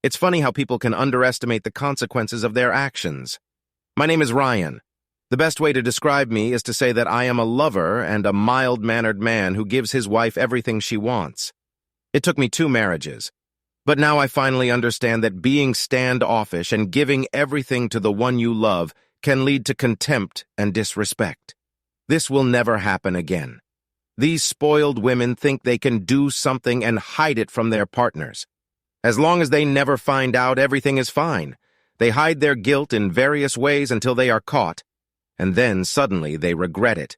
It's funny how people can underestimate the consequences of their actions. My name is Ryan. The best way to describe me is to say that I am a lover and a mild-mannered man who gives his wife everything she wants. It took me 2 marriages. But now I finally understand that being standoffish and giving everything to the one you love can lead to contempt and disrespect. This will never happen again. These spoiled women think they can do something and hide it from their partners. As long as they never find out, everything is fine. They hide their guilt in various ways until they are caught, and then suddenly they regret it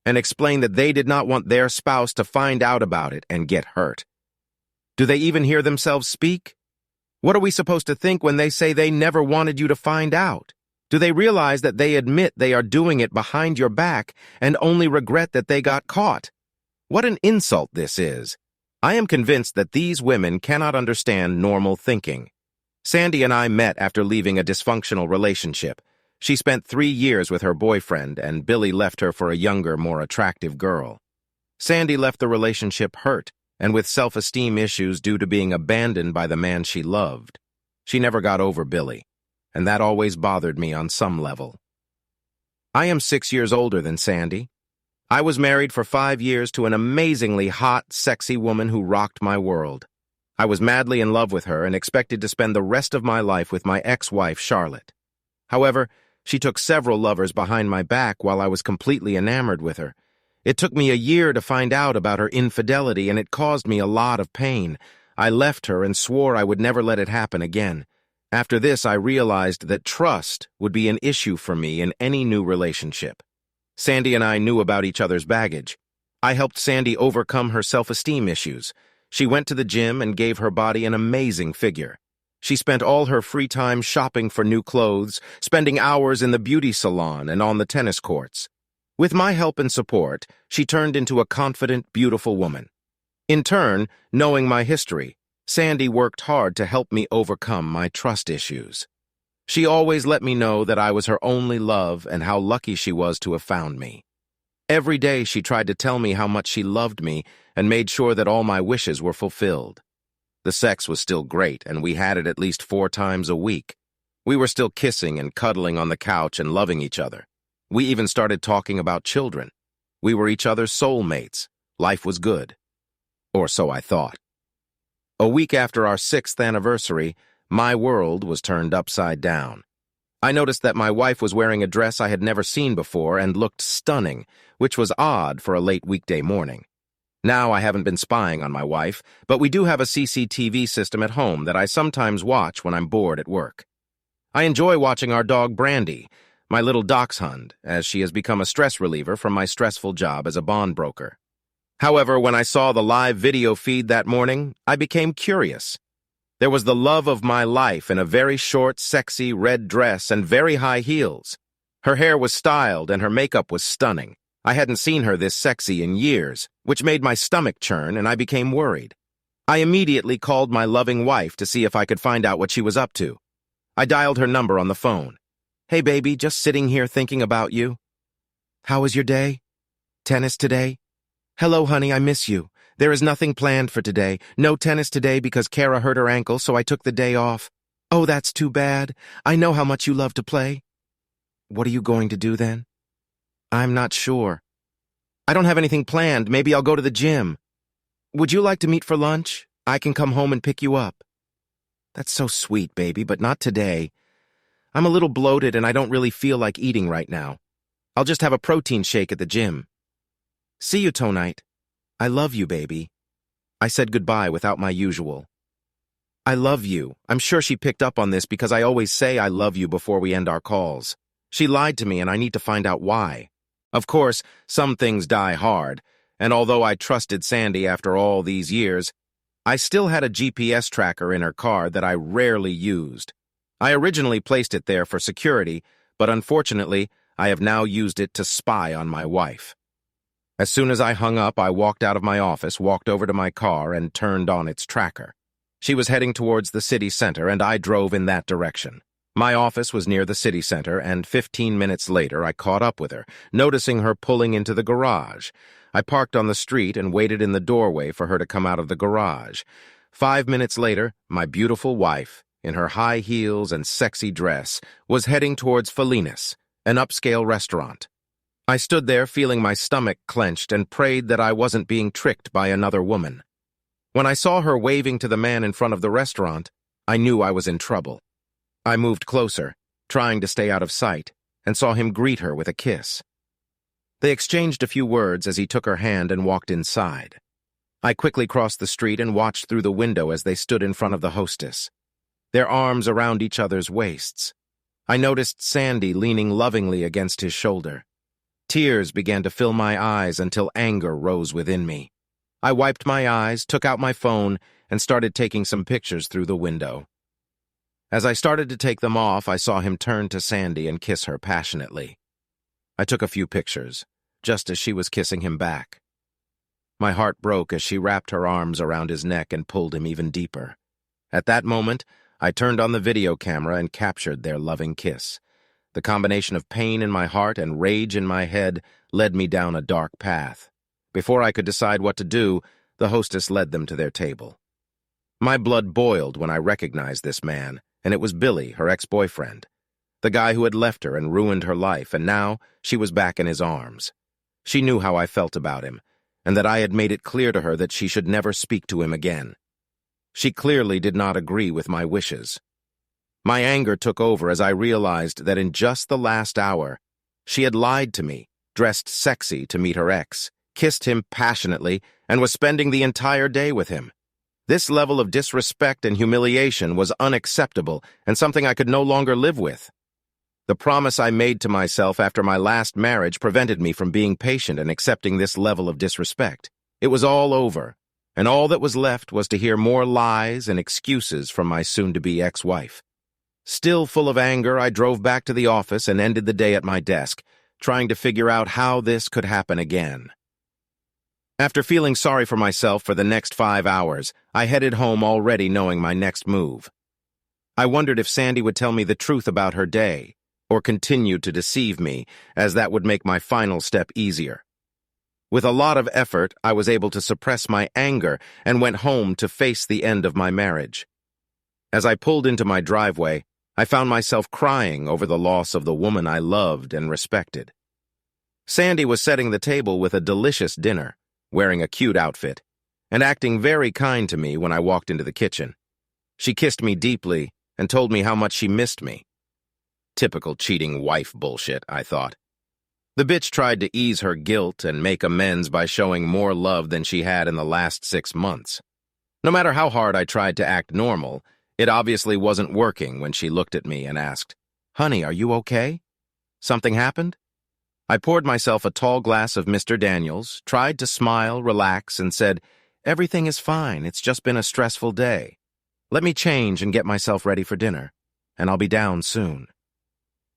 and explain that they did not want their spouse to find out about it and get hurt. Do they even hear themselves speak? What are we supposed to think when they say they never wanted you to find out? Do they realize that they admit they are doing it behind your back and only regret that they got caught? What an insult this is. I am convinced that these women cannot understand normal thinking. Sandy and I met after leaving a dysfunctional relationship. She spent 3 years with her boyfriend, and Billy left her for a younger, more attractive girl. Sandy left the relationship hurt and with self-esteem issues due to being abandoned by the man she loved. She never got over Billy, and that always bothered me on some level. I am 6 years older than Sandy. I was married for 5 years to an amazingly hot, sexy woman who rocked my world. I was madly in love with her and expected to spend the rest of my life with my ex-wife, Charlotte. However, she took several lovers behind my back while I was completely enamored with her. It took me a year to find out about her infidelity, and it caused me a lot of pain. I left her and swore I would never let it happen again. After this, I realized that trust would be an issue for me in any new relationship. Sandy and I knew about each other's baggage. I helped Sandy overcome her self-esteem issues. She went to the gym and gave her body an amazing figure. She spent all her free time shopping for new clothes, spending hours in the beauty salon and on the tennis courts. With my help and support, she turned into a confident, beautiful woman. In turn, knowing my history, Sandy worked hard to help me overcome my trust issues. She always let me know that I was her only love and how lucky she was to have found me. Every day she tried to tell me how much she loved me and made sure that all my wishes were fulfilled. The sex was still great, and we had it at least 4 times a week. We were still kissing and cuddling on the couch and loving each other. We even started talking about children. We were each other's soulmates. Life was good. Or so I thought. A week after our 6th anniversary, my world was turned upside down. I noticed that my wife was wearing a dress I had never seen before and looked stunning, which was odd for a late weekday morning. Now I haven't been spying on my wife, but we do have a CCTV system at home that I sometimes watch when I'm bored at work. I enjoy watching our dog Brandy, my little dachshund, as she has become a stress reliever from my stressful job as a bond broker. However, when I saw the live video feed that morning, I became curious. There was the love of my life in a very short, sexy red dress and very high heels. Her hair was styled and her makeup was stunning. I hadn't seen her this sexy in years, which made my stomach churn, and I became worried. I immediately called my loving wife to see if I could find out what she was up to. I dialed her number on the phone. "Hey, baby, just sitting here thinking about you." "How was your day? Tennis today?" "Hello, honey, I miss you. There is nothing planned for today. No tennis today because Kara hurt her ankle, so I took the day off." "Oh, that's too bad. I know how much you love to play." "What are you going to do then?" "I'm not sure. I don't have anything planned. Maybe I'll go to the gym." "Would you like to meet for lunch? I can come home and pick you up." "That's so sweet, baby, but not today. I'm a little bloated and I don't really feel like eating right now. I'll just have a protein shake at the gym." "See you tonight. I love you, baby." I said goodbye without my usual. "I love you." I'm sure she picked up on this because I always say I love you before we end our calls. She lied to me and I need to find out why. Of course, some things die hard, and although I trusted Sandy after all these years, I still had a GPS tracker in her car that I rarely used. I originally placed it there for security, but unfortunately, I have now used it to spy on my wife. As soon as I hung up, I walked out of my office, walked over to my car, and turned on its tracker. She was heading towards the city center, and I drove in that direction. My office was near the city center, and 15 minutes later I caught up with her, noticing her pulling into the garage. I parked on the street and waited in the doorway for her to come out of the garage. 5 minutes later, my beautiful wife, in her high heels and sexy dress, was heading towards Felinas, an upscale restaurant. I stood there feeling my stomach clenched and prayed that I wasn't being tricked by another woman. When I saw her waving to the man in front of the restaurant, I knew I was in trouble. I moved closer, trying to stay out of sight, and saw him greet her with a kiss. They exchanged a few words as he took her hand and walked inside. I quickly crossed the street and watched through the window as they stood in front of the hostess, their arms around each other's waists. I noticed Sandy leaning lovingly against his shoulder. Tears began to fill my eyes until anger rose within me. I wiped my eyes, took out my phone, and started taking some pictures through the window. As I started to take them off, I saw him turn to Sandy and kiss her passionately. I took a few pictures, just as she was kissing him back. My heart broke as she wrapped her arms around his neck and pulled him even deeper. At that moment, I turned on the video camera and captured their loving kiss. The combination of pain in my heart and rage in my head led me down a dark path. Before I could decide what to do, the hostess led them to their table. My blood boiled when I recognized this man, and it was Billy, her ex-boyfriend, the guy who had left her and ruined her life, and now she was back in his arms. She knew how I felt about him, and that I had made it clear to her that she should never speak to him again. She clearly did not agree with my wishes. My anger took over as I realized that in just the last hour, she had lied to me, dressed sexy to meet her ex, kissed him passionately, and was spending the entire day with him. This level of disrespect and humiliation was unacceptable and something I could no longer live with. The promise I made to myself after my last marriage prevented me from being patient and accepting this level of disrespect. It was all over, and all that was left was to hear more lies and excuses from my soon-to-be ex-wife. Still full of anger, I drove back to the office and ended the day at my desk, trying to figure out how this could happen again. After feeling sorry for myself for the next 5 hours, I headed home already knowing my next move. I wondered if Sandy would tell me the truth about her day, or continue to deceive me, as that would make my final step easier. With a lot of effort, I was able to suppress my anger and went home to face the end of my marriage. As I pulled into my driveway, I found myself crying over the loss of the woman I loved and respected. Sandy was setting the table with a delicious dinner, wearing a cute outfit, and acting very kind to me when I walked into the kitchen. She kissed me deeply and told me how much she missed me. Typical cheating wife bullshit, I thought. The bitch tried to ease her guilt and make amends by showing more love than she had in the last 6 months. No matter how hard I tried to act normal, it obviously wasn't working when she looked at me and asked, "Honey, are you okay? Something happened?" I poured myself a tall glass of Mr. Daniels, tried to smile, relax, and said, "Everything is fine. It's just been a stressful day. Let me change and get myself ready for dinner, and I'll be down soon."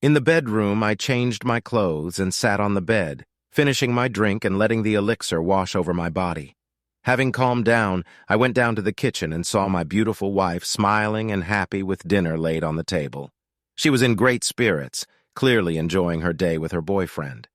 In the bedroom, I changed my clothes and sat on the bed, finishing my drink and letting the elixir wash over my body. Having calmed down, I went down to the kitchen and saw my beautiful wife smiling and happy with dinner laid on the table. She was in great spirits, clearly enjoying her day with her boyfriend.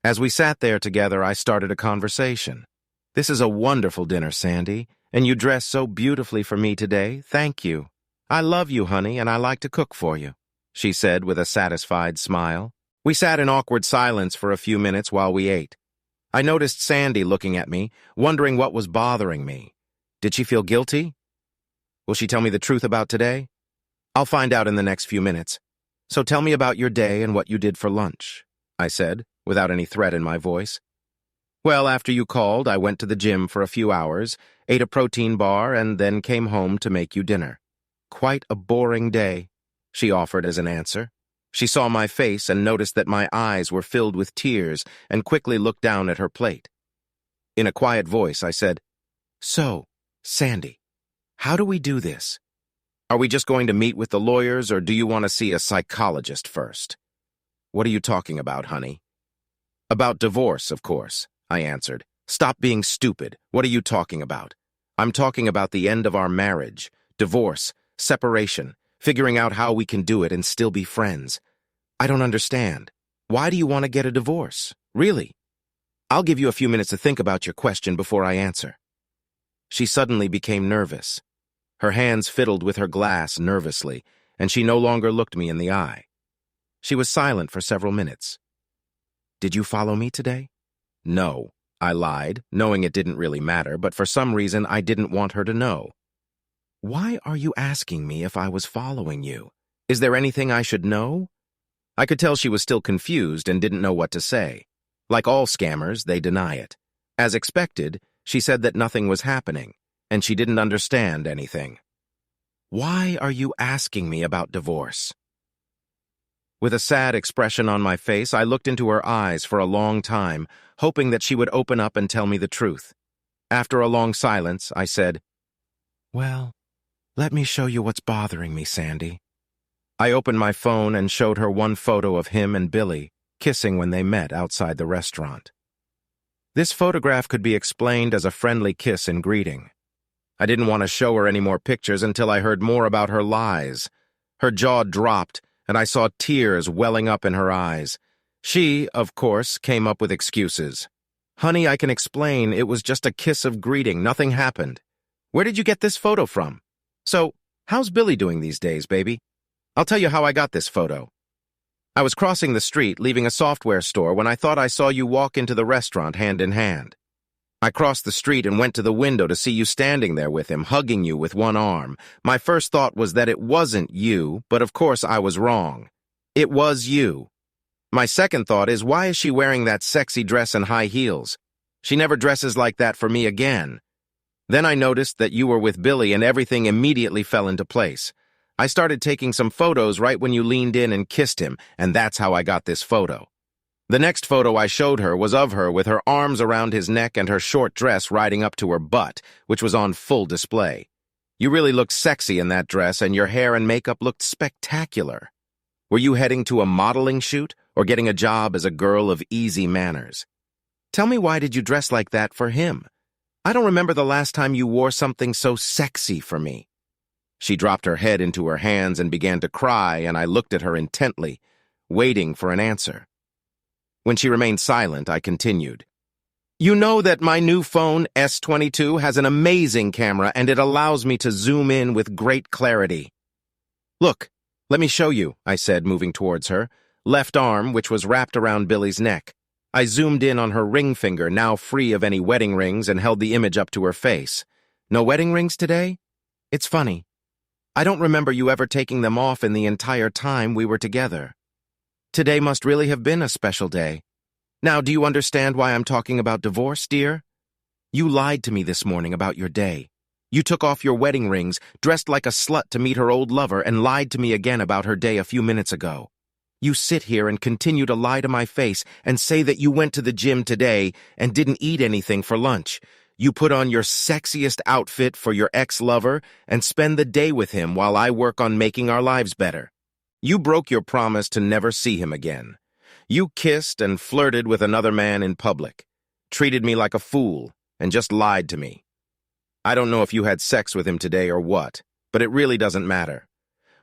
As we sat there together, I started a conversation. "This is a wonderful dinner, Sandy, and you dressed so beautifully for me today. Thank you. I love you, honey, and I like to cook for you," she said with a satisfied smile. We sat in awkward silence for a few minutes while we ate. I noticed Sandy looking at me, wondering what was bothering me. Did she feel guilty? Will she tell me the truth about today? I'll find out in the next few minutes. "So tell me about your day and what you did for lunch," I said, without any threat in my voice. "Well, after you called, I went to the gym for a few hours, ate a protein bar, and then came home to make you dinner." "Quite a boring day," she offered as an answer. She saw my face and noticed that my eyes were filled with tears and quickly looked down at her plate. In a quiet voice, I said, "So, Sandy, how do we do this? Are we just going to meet with the lawyers, or do you want to see a psychologist first?" "What are you talking about, honey?" "About divorce, of course," I answered. "Stop being stupid. What are you talking about?" "I'm talking about the end of our marriage, divorce, separation, figuring out how we can do it and still be friends. I don't understand. Why do you want to get a divorce? Really? I'll give you a few minutes to think about your question before I answer." She suddenly became nervous. Her hands fiddled with her glass nervously, and she no longer looked me in the eye. She was silent for several minutes. "Did you follow me today?" "No," I lied, knowing it didn't really matter, but for some reason I didn't want her to know. "Why are you asking me if I was following you? Is there anything I should know?" I could tell she was still confused and didn't know what to say. Like all scammers, they deny it. As expected, she said that nothing was happening, and she didn't understand anything. "Why are you asking me about divorce?" With a sad expression on my face, I looked into her eyes for a long time, hoping that she would open up and tell me the truth. After a long silence, I said, "Well, let me show you what's bothering me, Sandy." I opened my phone and showed her one photo of him and Billy kissing when they met outside the restaurant. This photograph could be explained as a friendly kiss in greeting. I didn't want to show her any more pictures until I heard more about her lies. Her jaw dropped, and I saw tears welling up in her eyes. She, of course, came up with excuses. "Honey, I can explain. It was just a kiss of greeting. Nothing happened. Where did you get this photo from? So, how's Billy doing these days, baby? I'll tell you how I got this photo. I was crossing the street, leaving a software store, when I thought I saw you walk into the restaurant hand in hand. I crossed the street and went to the window to see you standing there with him, hugging you with one arm. My first thought was that it wasn't you, but of course I was wrong. It was you. My second thought is, why is she wearing that sexy dress and high heels? She never dresses like that for me again. Then I noticed that you were with Billy and everything immediately fell into place. I started taking some photos right when you leaned in and kissed him, and that's how I got this photo. The next photo I showed her was of her with her arms around his neck and her short dress riding up to her butt, which was on full display. You really looked sexy in that dress, and your hair and makeup looked spectacular. Were you heading to a modeling shoot or getting a job as a girl of easy manners? Tell me, why did you dress like that for him? I don't remember the last time you wore something so sexy for me." She dropped her head into her hands and began to cry, and I looked at her intently, waiting for an answer. When she remained silent, I continued. "You know that my new phone, S22, has an amazing camera, and it allows me to zoom in with great clarity. Look, let me show you," I said, moving towards her, left arm, which was wrapped around Billy's neck. I zoomed in on her ring finger, now free of any wedding rings, and held the image up to her face. "No wedding rings today? It's funny. I don't remember you ever taking them off in the entire time we were together. Today must really have been a special day. Now, do you understand why I'm talking about divorce, dear? You lied to me this morning about your day. You took off your wedding rings, dressed like a slut to meet her old lover, and lied to me again about her day a few minutes ago. You sit here and continue to lie to my face and say that you went to the gym today and didn't eat anything for lunch. You put on your sexiest outfit for your ex-lover and spend the day with him while I work on making our lives better. You broke your promise to never see him again. You kissed and flirted with another man in public, treated me like a fool, and just lied to me. I don't know if you had sex with him today or what, but it really doesn't matter.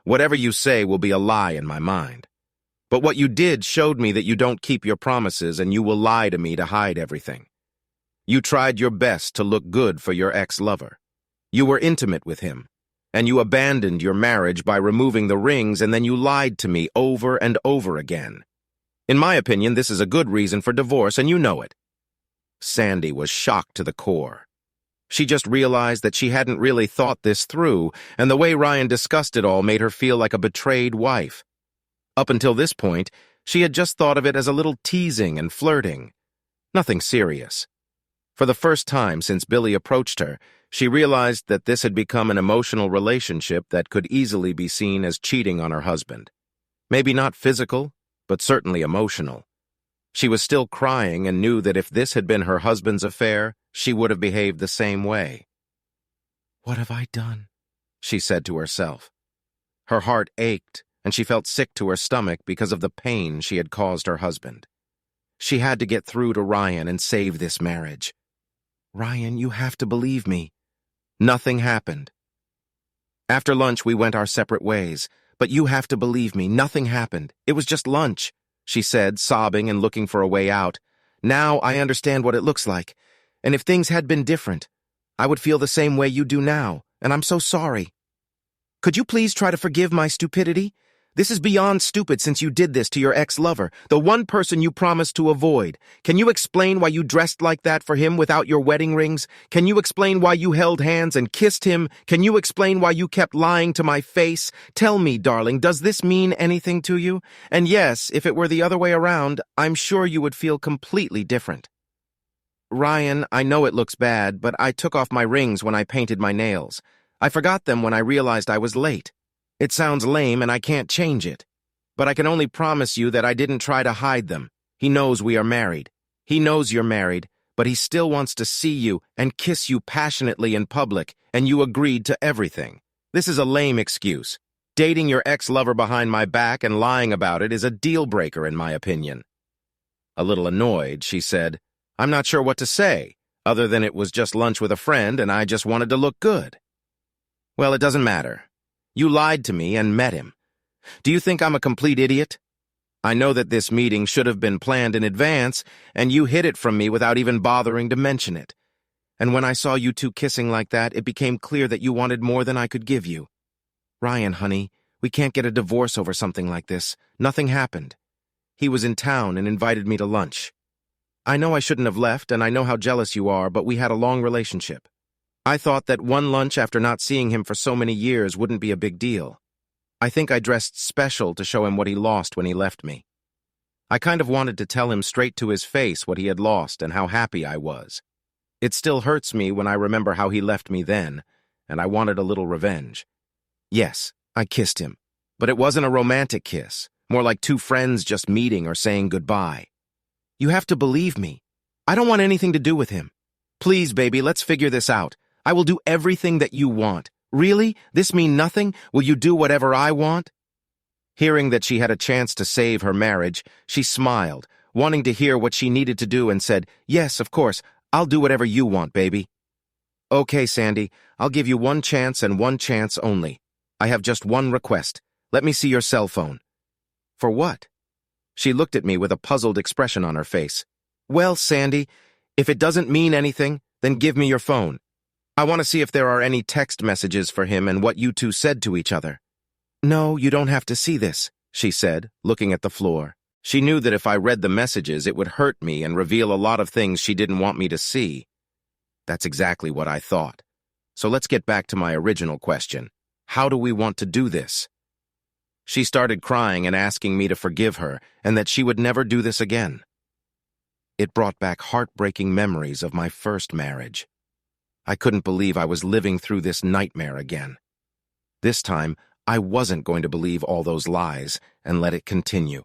Whatever you say will be a lie in my mind. But what you did showed me that you don't keep your promises and you will lie to me to hide everything. You tried your best to look good for your ex-lover. You were intimate with him, and you abandoned your marriage by removing the rings, and then you lied to me over and over again. In my opinion, this is a good reason for divorce, and you know it." Sandy was shocked to the core. She just realized that she hadn't really thought this through, and the way Ryan discussed it all made her feel like a betrayed wife. Up until this point, she had just thought of it as a little teasing and flirting. Nothing serious. For the first time since Billy approached her, she realized that this had become an emotional relationship that could easily be seen as cheating on her husband. Maybe not physical, but certainly emotional. She was still crying and knew that if this had been her husband's affair, she would have behaved the same way. "What have I done?" she said to herself. Her heart ached, and she felt sick to her stomach because of the pain she had caused her husband. She had to get through to Ryan and save this marriage. "Ryan, you have to believe me." Nothing happened. After lunch, we went our separate ways. "But you have to believe me, nothing happened. It was just lunch," she said, sobbing and looking for a way out. "Now I understand what it looks like. And if things had been different, I would feel the same way you do now, and I'm so sorry. Could you please try to forgive my stupidity? This is beyond stupid since you did this to your ex-lover, the one person you promised to avoid. Can you explain why you dressed like that for him without your wedding rings? Can you explain why you held hands and kissed him? Can you explain why you kept lying to my face? Tell me, darling, does this mean anything to you? And yes, if it were the other way around, I'm sure you would feel completely different. Ryan, I know it looks bad, but I took off my rings when I painted my nails. I forgot them when I realized I was late. It sounds lame and I can't change it. But I can only promise you that I didn't try to hide them. He knows we are married. He knows you're married, but he still wants to see you and kiss you passionately in public, and you agreed to everything. This is a lame excuse. Dating your ex-lover behind my back and lying about it is a deal-breaker in my opinion. A little annoyed, she said, I'm not sure what to say, other than it was just lunch with a friend and I just wanted to look good. Well, it doesn't matter. You lied to me and met him. Do you think I'm a complete idiot? I know that this meeting should have been planned in advance, and you hid it from me without even bothering to mention it. And when I saw you two kissing like that, it became clear that you wanted more than I could give you. Ryan, honey, we can't get a divorce over something like this. Nothing happened. He was in town and invited me to lunch. I know I shouldn't have left, and I know how jealous you are, but we had a long relationship. I thought that one lunch after not seeing him for so many years wouldn't be a big deal. I think I dressed special to show him what he lost when he left me. I kind of wanted to tell him straight to his face what he had lost and how happy I was. It still hurts me when I remember how he left me then, and I wanted a little revenge. Yes, I kissed him, but it wasn't a romantic kiss, more like two friends just meeting or saying goodbye. You have to believe me. I don't want anything to do with him. Please, baby, let's figure this out. I will do everything that you want. Really? This mean nothing? Will you do whatever I want? Hearing that she had a chance to save her marriage, she smiled, wanting to hear what she needed to do, and said, Yes, of course, I'll do whatever you want, baby. Okay, Sandy, I'll give you one chance and one chance only. I have just one request. Let me see your cell phone. For what? She looked at me with a puzzled expression on her face. Well, Sandy, if it doesn't mean anything, then give me your phone. I want to see if there are any text messages for him and what you two said to each other. No, you don't have to see this, she said, looking at the floor. She knew that if I read the messages, it would hurt me and reveal a lot of things she didn't want me to see. That's exactly what I thought. So let's get back to my original question. How do we want to do this? She started crying and asking me to forgive her and that she would never do this again. It brought back heartbreaking memories of my first marriage. I couldn't believe I was living through this nightmare again. This time, I wasn't going to believe all those lies and let it continue.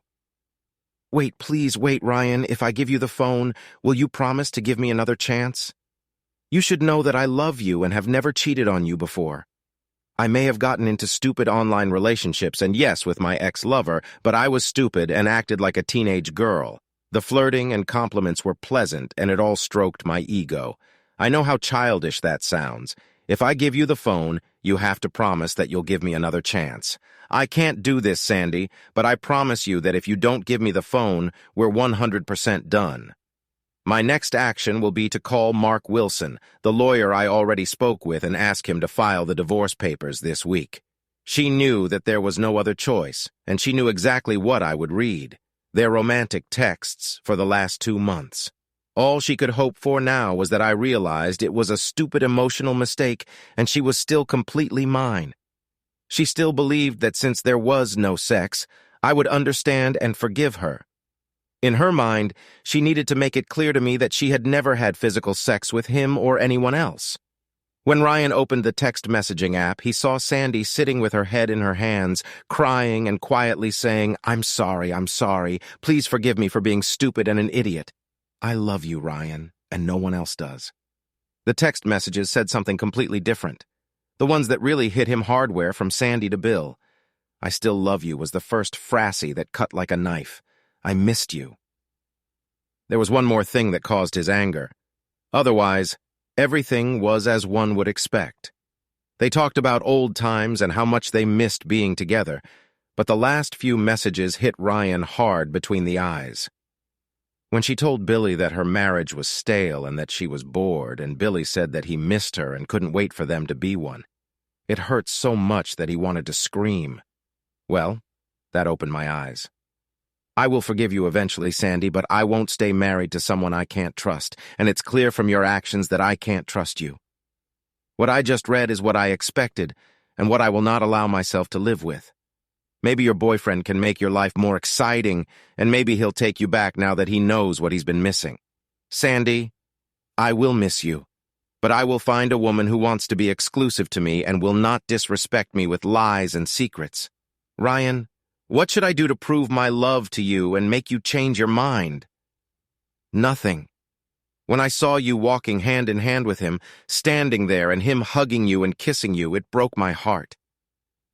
Wait, please wait, Ryan. If I give you the phone, will you promise to give me another chance? You should know that I love you and have never cheated on you before. I may have gotten into stupid online relationships, and yes, with my ex-lover, but I was stupid and acted like a teenage girl. The flirting and compliments were pleasant, and it all stroked my ego. I know how childish that sounds. If I give you the phone, you have to promise that you'll give me another chance. I can't do this, Sandy, but I promise you that if you don't give me the phone, we're 100% done. My next action will be to call Mark Wilson, the lawyer I already spoke with, and ask him to file the divorce papers this week. She knew that there was no other choice, and she knew exactly what I would read. Their romantic texts for the last 2 months. All she could hope for now was that I realized it was a stupid emotional mistake and she was still completely mine. She still believed that since there was no sex, I would understand and forgive her. In her mind, she needed to make it clear to me that she had never had physical sex with him or anyone else. When Ryan opened the text messaging app, he saw Sandy sitting with her head in her hands, crying and quietly saying, I'm sorry, please forgive me for being stupid and an idiot. I love you, Ryan, and no one else does. The text messages said something completely different. The ones that really hit him hardware from Sandy to Bill. I still love you was the first frassy that cut like a knife. I missed you. There was one more thing that caused his anger. Otherwise, everything was as one would expect. They talked about old times and how much they missed being together, but the last few messages hit Ryan hard between the eyes. When she told Billy that her marriage was stale and that she was bored, and Billy said that he missed her and couldn't wait for them to be one, It hurt so much that he wanted to scream. Well, that opened my eyes. I will forgive you eventually, Sandy, but I won't stay married to someone I can't trust, and it's clear from your actions that I can't trust you. What I just read is what I expected, and what I will not allow myself to live with. Maybe your boyfriend can make your life more exciting, and maybe he'll take you back now that he knows what he's been missing. Sandy, I will miss you, but I will find a woman who wants to be exclusive to me and will not disrespect me with lies and secrets. Ryan, what should I do to prove my love to you and make you change your mind? Nothing. When I saw you walking hand in hand with him, standing there and him hugging you and kissing you, it broke my heart.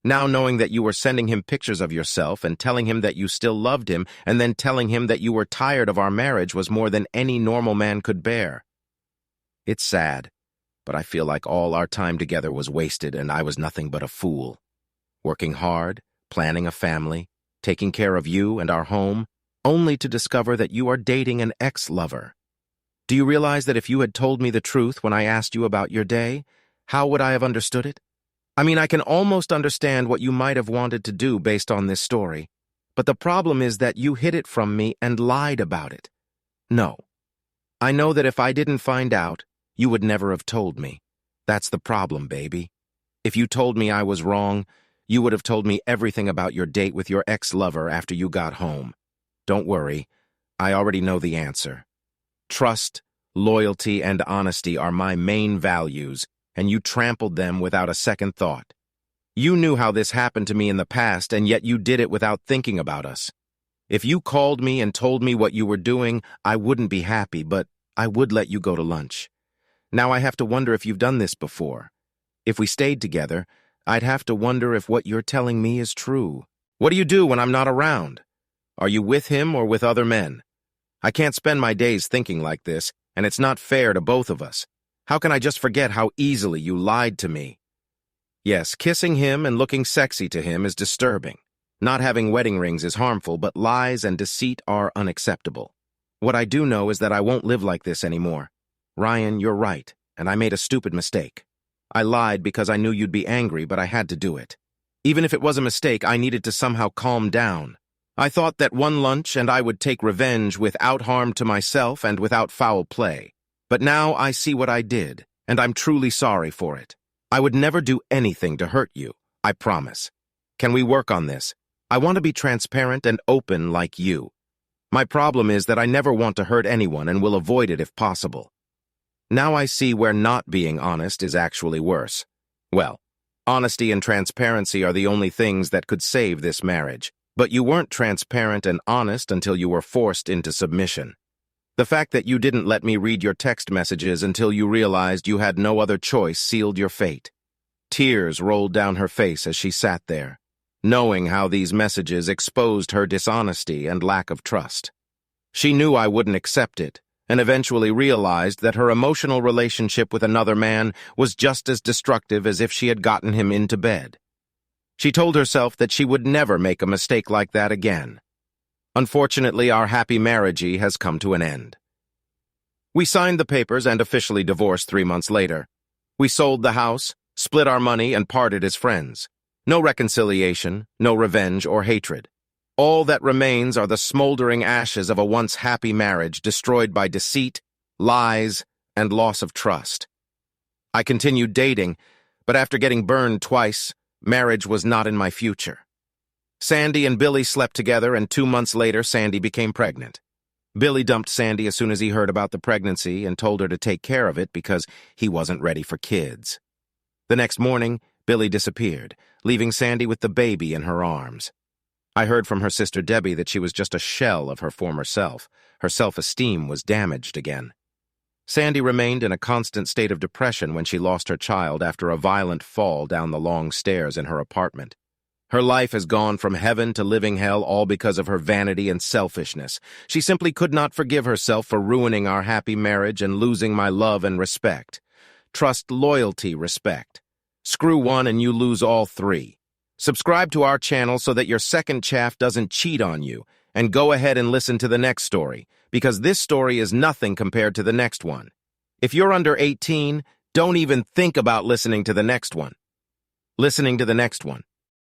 Now knowing that you were sending him pictures of yourself and telling him that you still loved him and then telling him that you were tired of our marriage was more than any normal man could bear. It's sad, but I feel like all our time together was wasted and I was nothing but a fool. Working hard, planning a family, taking care of you and our home, only to discover that you are dating an ex-lover. Do you realize that if you had told me the truth when I asked you about your day, how would I have understood it? I mean, I can almost understand what you might have wanted to do based on this story, but the problem is that you hid it from me and lied about it. No. I know that if I didn't find out, you would never have told me. That's the problem, baby. If you told me I was wrong, you would have told me everything about your date with your ex-lover after you got home. Don't worry, I already know the answer. Trust, loyalty, and honesty are my main values, and you trampled them without a second thought. You knew how this happened to me in the past, and yet you did it without thinking about us. If you called me and told me what you were doing, I wouldn't be happy, but I would let you go to lunch. Now I have to wonder if you've done this before. If we stayed together, I'd have to wonder if what you're telling me is true. What do you do when I'm not around? Are you with him or with other men? I can't spend my days thinking like this, and it's not fair to both of us. How can I just forget how easily you lied to me? Yes, kissing him and looking sexy to him is disturbing. Not having wedding rings is harmful, but lies and deceit are unacceptable. What I do know is that I won't live like this anymore. Ryan, you're right, and I made a stupid mistake. I lied because I knew you'd be angry, but I had to do it. Even if it was a mistake, I needed to somehow calm down. I thought that one lunch and I would take revenge without harm to myself and without foul play. But now I see what I did, and I'm truly sorry for it. I would never do anything to hurt you, I promise. Can we work on this? I want to be transparent and open like you. My problem is that I never want to hurt anyone and will avoid it if possible. Now I see where not being honest is actually worse. Well, honesty and transparency are the only things that could save this marriage. But you weren't transparent and honest until you were forced into submission. The fact that you didn't let me read your text messages until you realized you had no other choice sealed your fate. Tears rolled down her face as she sat there, knowing how these messages exposed her dishonesty and lack of trust. She knew I wouldn't accept it, and eventually realized that her emotional relationship with another man was just as destructive as if she had gotten him into bed. She told herself that she would never make a mistake like that again. Unfortunately, our happy marriage has come to an end. We signed the papers and officially divorced 3 months later. We sold the house, split our money, and parted as friends. No reconciliation, no revenge or hatred. All that remains are the smoldering ashes of a once happy marriage destroyed by deceit, lies, and loss of trust. I continued dating, but after getting burned twice, marriage was not in my future. Sandy and Billy slept together, and 2 months later, Sandy became pregnant. Billy dumped Sandy as soon as he heard about the pregnancy and told her to take care of it because he wasn't ready for kids. The next morning, Billy disappeared, leaving Sandy with the baby in her arms. I heard from her sister Debbie that she was just a shell of her former self. Her self-esteem was damaged again. Sandy remained in a constant state of depression when she lost her child after a violent fall down the long stairs in her apartment. Her life has gone from heaven to living hell all because of her vanity and selfishness. She simply could not forgive herself for ruining our happy marriage and losing my love and respect. Trust, loyalty, respect. Screw one and you lose all three. Subscribe to our channel so that your second chaff doesn't cheat on you, and go ahead and listen to the next story, because this story is nothing compared to the next one. If you're under 18, don't even think about listening to the next one. listening to the next one.